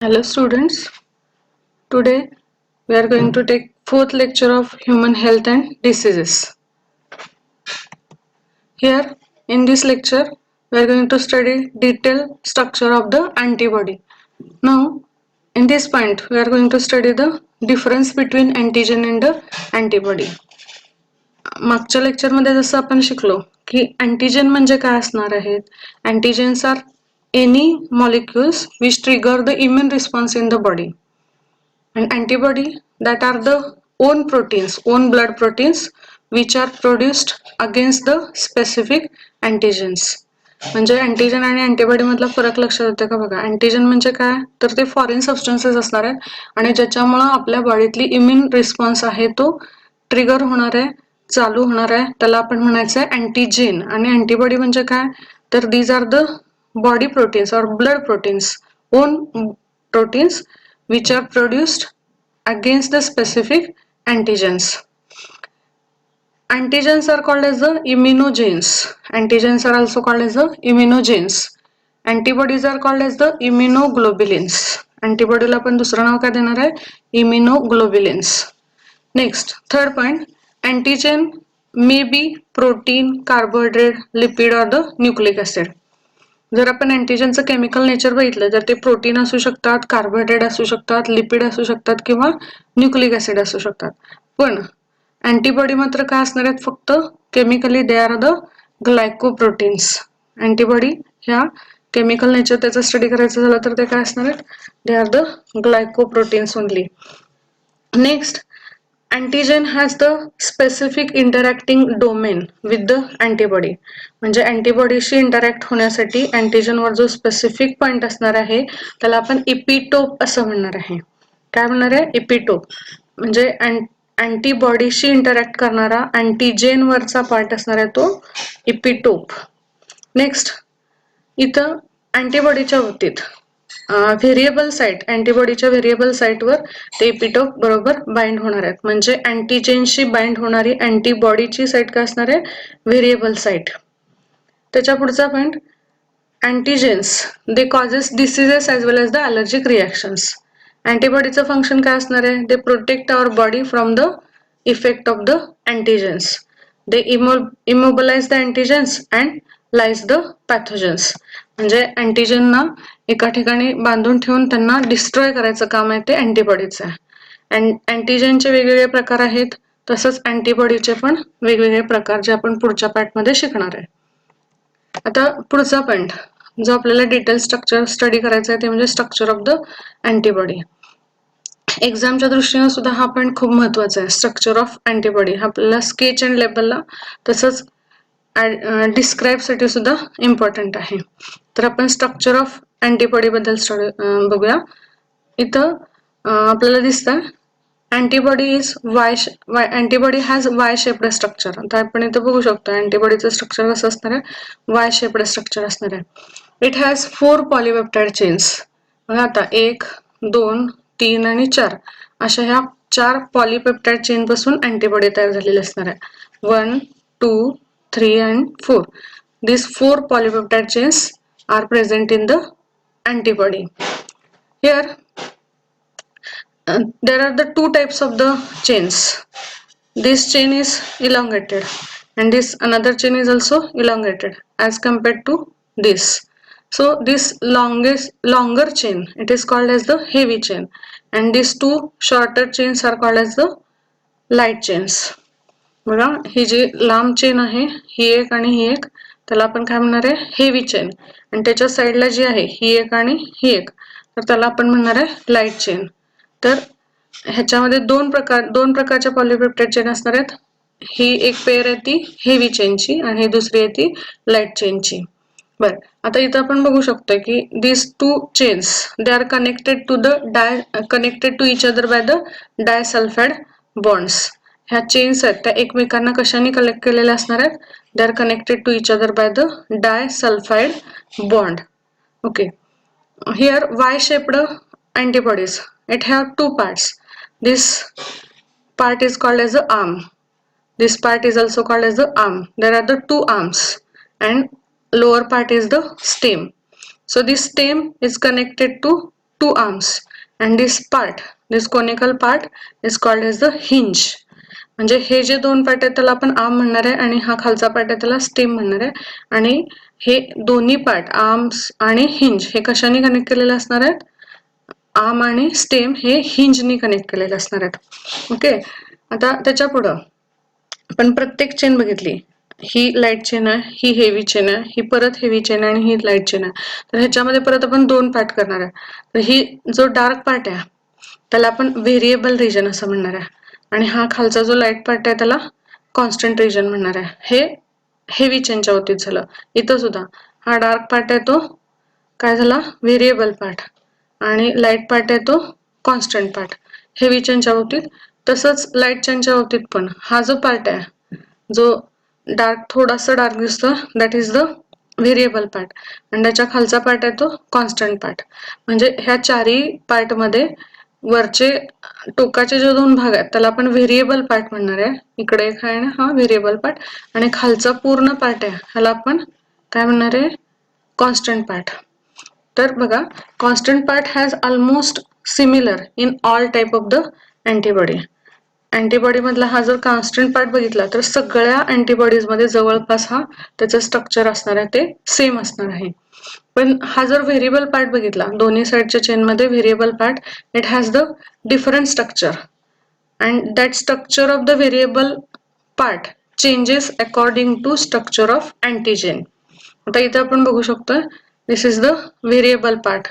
Hello students, today we are going to take fourth lecture of human health and diseases. Here in this lecture we are going to study detailed structure of the antibody. Now in this point we are going to study the difference between antigen and the antibody. मागच्या lecture मध्ये जसं आपण शिकलो की antigen म्हणजे काय असणार आहेत. Antigens are any molecules which trigger the immune response in the body. And antibody that are the own blood proteins which are produced against the specific antigens. म्हणजे अँटीजन आणि अँटीबॉडी मधला फरक लक्षात येतो का बघा. अँटीजन म्हणजे काय तर ते फॉरेन सबस्टन्सेस असणार आहेत आणि ज्याच्यामुळे आपल्या बॉडीतली इम्युन रिस्पॉन्स आहे तो ट्रिगर होणार आहे, चालू होणार आहे, त्याला आपण म्हणायचं आहे अँटीजेन. आणि अँटीबॉडी म्हणजे काय तर these are the body proteins और blood proteins, own proteins which are produced against the specific antigens. Antigens are called as the immunogens. Antigens are also called as the immunogens. Antibodies are called as the immunoglobulins. Antibody ला आपण दुसरं नाव काय देणार आहे immunoglobulins. Next, third point, antigen may be protein, carbohydrate, lipid or the nucleic acid. जर आपण अँटीजनचं chemical nature बघितलं तर ते प्रोटीन असू शकतात, कार्बोहायड्रेट असू शकतात, लिपिड असू शकतात किंवा न्यूक्लिक ऍसिड असू शकतात. पण अँटीबॉडी मात्र काय असणार आहेत फक्त chemically they are the glycoproteins. Antibody ह्या केमिकल नेचर त्याचा स्टडी करायचं झालं तर ते काय असणार आहेत they R the glycoproteins only. Next, antigen has the specific interacting domain with the antibody. म्हणजे अँटीबॉडीशी इंटरॅक्ट होण्यासाठी अँटीजन वर जो स्पेसिफिक पॉइंट असणार आहे त्याला आपण इपिटोप असं म्हणणार आहे. काय म्हणणार आहे इपिटोप. म्हणजे अँटीबॉडीशी इंटरॅक्ट करणारा अँटीजेन वरचा पार्ट असणार आहे तो इपिटोप. नेक्स्ट, इथं अँटीबॉडीच्या बाबतीत व्हेरिएबल साइट, अँटीबॉडीच्या व्हेरिएबल साइटवर ते इपिटोप बरोबर बाइंड होणार आहेत. म्हणजे अँटीजेनशी बाइंड होणारी अँटीबॉडीची साइट काय असणार आहे व्हेरिएबल साइट. त्याच्या पुढचा point, antigens they causes diseases as well as the allergic reactions. अँटीबॉडीचं फंक्शन काय असणार आहे they protect our body from the effect of the antigens. They immobilise the antigens and lyse the pathogens. म्हणजे अँटीजनना एका ठिकाणी बांधून ठेवून त्यांना डिस्ट्रॉय करायचं काम आहे ते अँटीबॉडीचं आहे. अँटीजनचे वेगवेगळे प्रकार आहेत तसंच अँटीबॉडीचे पण वेगवेगळे प्रकार जे आपण पुढच्या पार्टमध्ये शिकणार आहे. आता पुढचा पॉइंट जो आपल्याला डिटेल स्ट्रक्चर स्टडी करायचा आहे ते म्हणजे स्ट्रक्चर ऑफ द अँटीबॉडी. एक्झामच्या दृष्टीने सुद्धा हा पॉइंट खूप महत्वाचा आहे. स्ट्रक्चर ऑफ अँटीबॉडी हा आपल्याला स्केच अँड लेबलला तसंच डिस्क्राईब साठी सुद्धा इम्पॉर्टंट आहे. तर आपण स्ट्रक्चर ऑफ अँटीबॉडी बद्दल बघूया. इथं आपल्याला दिसतं antibody is antibody has Y shaped structure. आता आपण इथं बघू शकतो अँटीबॉडीचं स्ट्रक्चर कसं असणार आहे वाय शेप्ड स्ट्रक्चर असणार आहे. It has 4 polypeptide chains. बघा आता 1, 2, 3 आणि 4 अशा ह्या 4 पॉलिपेप्टाइड चेन पासून अँटीबॉडी तयार झालेली असणार आहे. 1, 2, 3 and 4. These 4 polypeptide chains are present in the antibody. Here there are the 2 types of the chains. This chain is elongated and this another chain is also elongated as compared to this. So this longer chain it is called as the heavy chain and these 2 shorter chains are called as the light chains. बघा ही जी लांब chain आहे ही एक आणि ही एक त्याला आपण काय म्हणणार आहे हेवी चेन. आणि त्याच्या साईडला जी आहे ही एक आणि ही एक तर त्याला आपण म्हणणार आहे लाईट चेन. तर ह्याच्यामध्ये दोन प्रकारच्या पॉलिपेप्टाइड चेन असणार आहेत. ही एक पेअर आहे ती हेवी चेनची आणि ही दुसरी आहे ती लाईट चेनची. बर आता इथं आपण बघू शकतो की this 2 chains they are connected to each other by the disulphide bonds. ह्या चेन्स आहेत त्या एकमेकांना कशाने कनेक्ट केलेल्या असणार आहेत they are connected to each other by the disulphide bond. Okay, here Y shaped antibodies it have 2 parts. This part is called as the arm. This part is also called as the arm. There are the 2 arms and lower part is the stem. So this stem is connected to two arms and this conical part is called as the hinge. म्हणजे हे जे दोन part आहेत त्याला आपण arm म्हणणार आहे आणि हा खालचा पार्ट आहे त्याला स्टेम म्हणणार आहे. आणि हे दोन्ही पार्ट आर्म्स आणि हिंज हे कशाने कनेक्ट केलेले असणार आहेत? आर्म आणि स्टेम हे हिंजनी कनेक्ट केलेले असणार आहेत. ओके, आता त्याच्या पुढं आपण प्रत्येक चेन बघितली. ही लाईट चेन आहे, ही हेवी चेन आहे, ही परत हेवी चेन आहे आणि ही लाईट चेन आहे. तर ह्याच्यामध्ये परत आपण दोन पार्ट करणार आहे. तर ही जो डार्क पार्ट आहे त्याला आपण व्हेरिएबल रिजन असं म्हणणार आहे आणि हा खालचा जो लाईट पार्ट आहे त्याला कॉन्स्टंट रिजन म्हणणार आहे. हे हेवी चेनच्या बाबतीत झालं. इथं सुद्धा हा डार्क पार्ट आहे तो काय झाला? व्हेरिएबल पार्ट आणि लाईट पार्ट आहे तो कॉन्स्टंट पार्ट हेवी चेनच्या बाबतीत. तसंच लाईट चेनच्या बाबतीत पण हा जो पार्ट आहे जो थोडासा डार्क दिसतो that is the variable part आणि त्याच्या खालचा पार्ट आहे तो कॉन्स्टंट पार्ट. म्हणजे ह्या चारही पार्ट मध्ये वरचे टोकाचे जे दोन भाग आहेत त्याला आपण व्हेरिएबल पार्ट म्हणणार आहे. इकडे एक आहे ना हा व्हेरिएबल पार्ट आणि खालचा पूर्ण पार्ट आहे ह्याला आपण काय म्हणणार आहे? Constant part. तर बघा, constant part has almost similar in all type of the antibody. Antibody मधला हा जर कॉन्स्टंट पार्ट बघितला तर सगळ्या अँटीबॉडीज मध्ये जवळपास हा त्याचं स्ट्रक्चर असणार आहे ते सेम असणार आहे. पण हा जर व्हेरिएबल पार्ट बघितला दोन्ही साईडच्या चेन मध्ये variable part it has the different structure and that structure of the variable part changes according to structure of antigen. आता इथे आपण बघू शकतो this is the variable part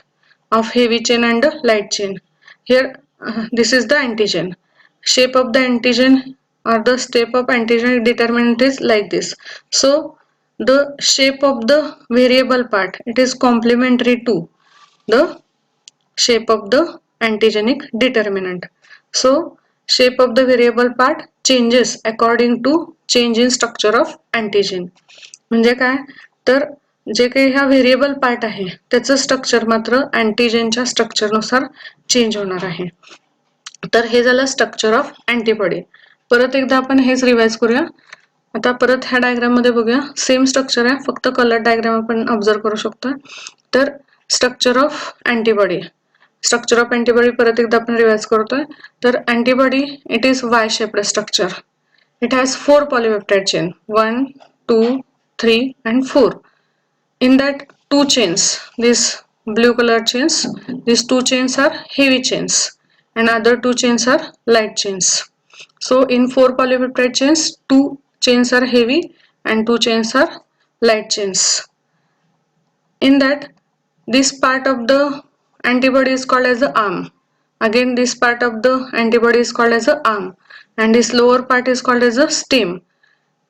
of heavy chain and light chain. Here this is the antigen. Shape of the antigen or the step of antigen determinant is like this. So the shape of the variable part it is complementary to the shape of the antigenic determinant. So shape of the variable part changes according to change in structure of antigen. म्हणजे काय तर जे काही हा variable part आहे त्याचं structure मात्र अँटीजेनच्या स्ट्रक्चरनुसार change होणार आहे. तर हे झालं स्ट्रक्चर ऑफ अँटीबॉडी. परत एकदा आपण हेच रिवाइज करूया. आता परत ह्या डायग्राम मध्ये बघूया. सेम स्ट्रक्चर आहे फक्त कलर डायग्राम आपण ऑब्झर्व करू शकतो. तर स्ट्रक्चर ऑफ अँटीबॉडी परत एकदा आपण रिवाइज करतोय. तर antibody it is why shaped structure. It has 4 polypeptide chain 1, 2, 3 and 4. In that 2 chains, these blue color chains, these 2 chains are heavy chains and other 2 chains are light chains. So in 4 polypeptide chains 2 chains are heavy and 2 chains are light chains. In that this part of the antibody is called as the arm. Again this part of the antibody is called as the arm and this lower part is called as the stem.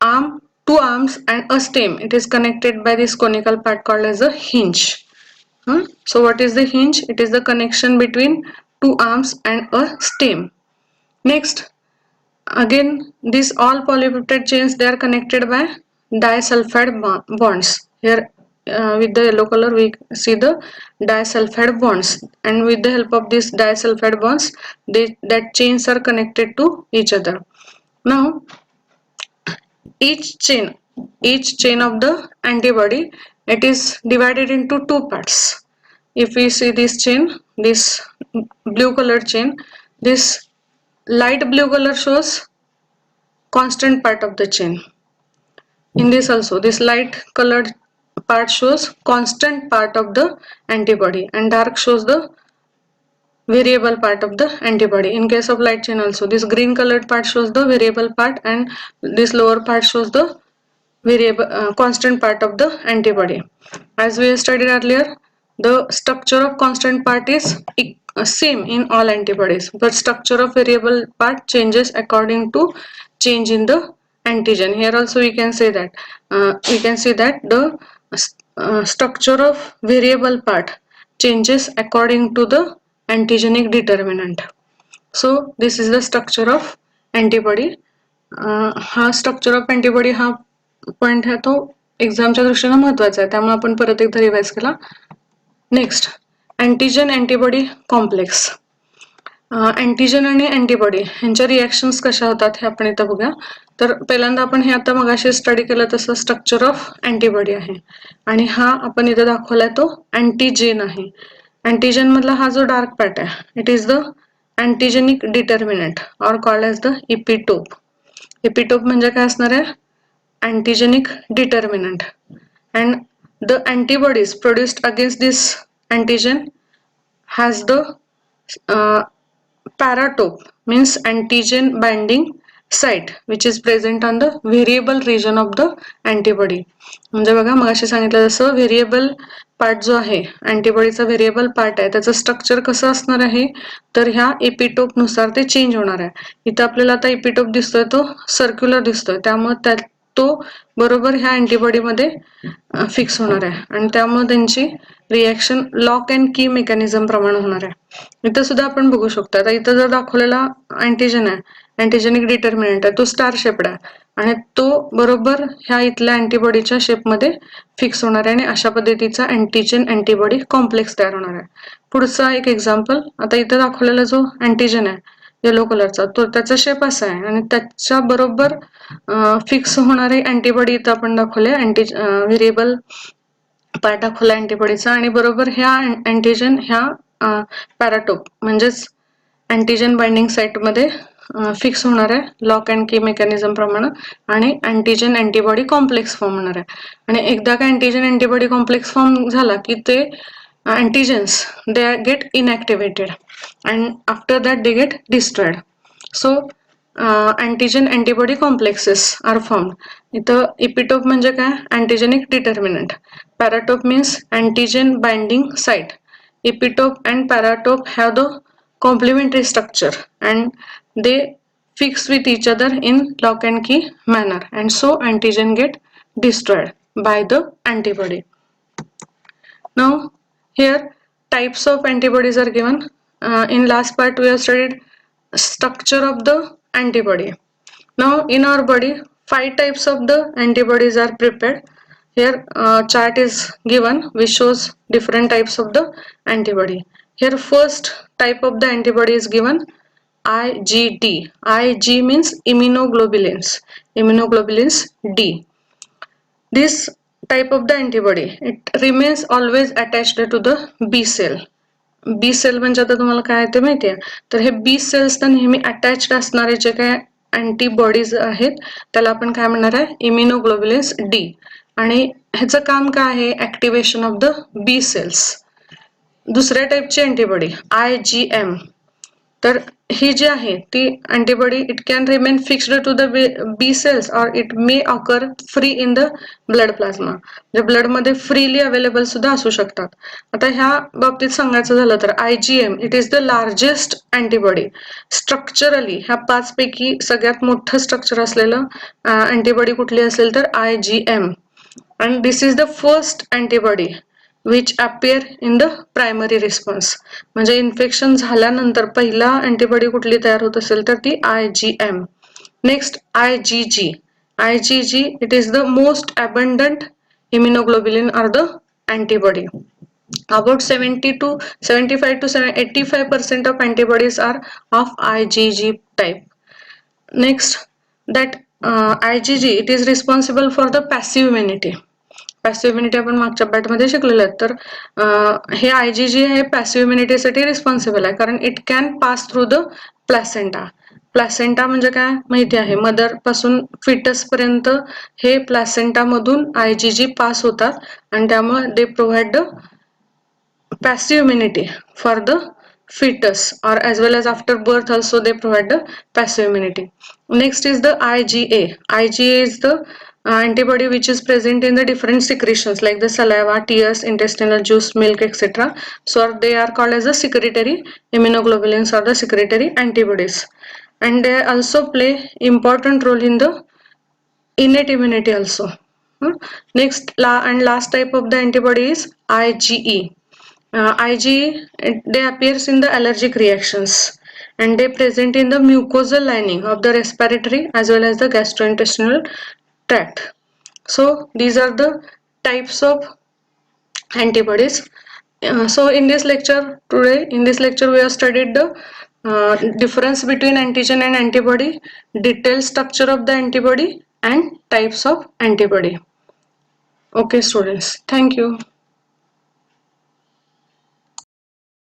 Arm, 2 arms and a stem, it is connected by this conical part called as a hinge. So what is the hinge? It is the connection between 2 arms and a stem. Next, again these all polypeptide chains they are connected by disulfide bonds. Here with the yellow color we see the disulfide bonds and with the help of these disulfide bonds that chains are connected to each other. Now each chain of the antibody it is divided into 2 parts. If we see this chain, this blue colored chain, this light blue color shows constant part of the chain. In this also this light colored part shows constant part of the antibody and dark shows the variable part of the antibody. In case of light chain also this green colored part shows the variable part and this lower part shows the variable constant part of the antibody. As we studied earlier, the structure of constant part is same in all antibodies, but structure of variable part changes according to change in the antigen. Here also we can say that the structure of variable part changes according to the antigenic determinant. So this is the structure of antibody. हा structure of antibody हा point आहे तो एक्झामच्या दृष्टीने महत्त्वाचा आहे त्यामुळे आपण परत एकदा रिवाइज केला. Next antigen antibody complex. Antigen आणि अँटीबॉडी यांच्या रिॲक्शन्स कशा होतात हे आपण इथं बघूया. तर पहिल्यांदा आपण हे आता मगाशी स्टडी केलं तसं स्ट्रक्चर ऑफ अँटीबॉडी आहे आणि हा आपण इथं दाखवलाय तो अँटीजेन आहे. अँटीजन मधला हा जो डार्क पार्ट आहे it is the antigenic determinant or called as the epitope. Epitope म्हणजे काय असणार आहे? Antigenic determinant. And the antibodies produced against this antigen has the paratope, means antigen binding site, which is present on the variable region of the antibody. म्हणजे बघा मगाशी सांगितलं जसं variable part जो आहे अँटीबॉडीचा व्हेरिएबल पार्ट आहे त्याचं स्ट्रक्चर कसं असणार आहे तर ह्या एपिटोप नुसार ते चेंज होणार आहे. इथं आपल्याला आता एपिटोप दिसतोय तो सर्क्युलर दिसतोय त्यामुळे तो बरोबर ह्या अँटीबॉडी मध्ये फिक्स होणार आहे आणि त्यामुळे त्यांची रिएक्शन लॉक अँड की मेकॅनिझम प्रमाणे होणार आहे. इथं सुद्धा आपण बघू शकतो. आता इथं जर दाखवलेला अँटीजन आहे अँटीजेनिक डिटर्मिनंट आहे तो स्टार शेप्ड आहे आणि तो बरोबर ह्या इथल्या अँटीबॉडीच्या शेपमध्ये फिक्स होणार आहे आणि अशा पद्धतीचा अँटीजन अँटीबॉडी कॉम्प्लेक्स तयार होणार आहे. पुढचा एक एक्झाम्पल, आता इथं दाखवलेला जो अँटीजन आहे येलो कलरचा तो त्याचा शेप असा आहे आणि त्याच्या बरोबर फिक्स होणारे अँटीबॉडी इथं आपण दाखवले व्हेरिएबल पार्ट दाखवला अँटीबॉडीचा आणि बरोबर ह्या अँटीजन ह्या पॅराटोप म्हणजेच अँटीजन बाइंडिंग साइट मध्ये फिक्स होणार आहे लॉक अँड की मेकॅनिझम प्रमाणे आणि अँटीजन अँटीबॉडी कॉम्प्लेक्स फॉर्म होणार आहे. आणि एकदा का अँटीजन अँटीबॉडी कॉम्प्लेक्स फॉर्म झाला की ते antigens they get inactivated and after that they get destroyed. So antigen antibody complexes are formed. इथं इपिटोप म्हणजे काय? अँटीजेनिक determinant. पॅराटोप means antigen binding site. Epitope and paratope have the complementary structure and they fix with each other in lock and key manner and so antigen get destroyed by the antibody. Now here types of antibodies are given. In last part we have studied structure of the antibody. Now in our body 5 types of the antibodies are prepared. Here chart is given which shows different types of the antibody. Here first type of the antibody is given IgD. Ig means immunoglobulins. Immunoglobulins D. This type of the antibody it remains always attached to the B cell. B cell म्हणजे आता तुम्हाला काय ते माहिती आहे तर हे बी cells ना नेहमी अटॅच्ड असणारे जे काय अँटीबॉडीज आहेत त्याला आपण काय म्हणणार आहे इम्युनोग्लोबुलिन्स डी आणि ह्याचं काम काय आहे activation of the B cells. दुसऱ्या टाईपची अँटीबॉडी IgM तर ही जी आहे ती antibody it can remain fixed to the B cells और it may occur free in the blood plasma म्हणजे ब्लड मध्ये फ्रीली अवेलेबल सुद्धा असू शकतात. आता ह्या बाबतीत सांगायचं झालं तर IgM it is the largest antibody. Structurally ह्या 5 पैकी सगळ्यात मोठं स्ट्रक्चर असलेलं अँटीबॉडी कुठली असेल तर IgM and this is the first antibody which appear in the primary response. म्हणजे इन्फेक्शन झाल्यानंतर पहिला अँटीबॉडी कुठली तयार होत असेल तर ती IgM. Next IgG. IgG it is the most abundant immunoglobulin or the antibody. About 70 to 75 to 85% of antibodies are of IgG type. Next that IgG it is responsible for the passive immunity. Passive immunity आपण मागच्या पार्टमध्ये शिकलेलो आहे तर हे IgG हे passive इम्युनिटीसाठी responsible आहे कारण it can pass through the placenta. Placenta म्हणजे काय माहिती आहे मदर पासून फिटस पर्यंत हे प्लॅसेंटा मधून IgG पास होतात आणि त्यामुळे they provide the passive immunity for the fetus or as well as after birth also they provide the passive immunity. Next is the IgA. IgA is the antibody which is present in the different secretions like the saliva, tears, intestinal juice, milk, etc. So they are called as the secretory immunoglobulins or the secretory antibodies and they also play important role in the innate immunity also. Next and last type of the antibody is IgE. IgE they appears in the allergic reactions and they present in the mucosal lining of the respiratory as well as the gastrointestinal tract. So these are the types of antibodies. So in this lecture today in this lecture we have studied the difference between antigen and antibody, detailed structure of the antibody and types of antibody. Okay students, thank you.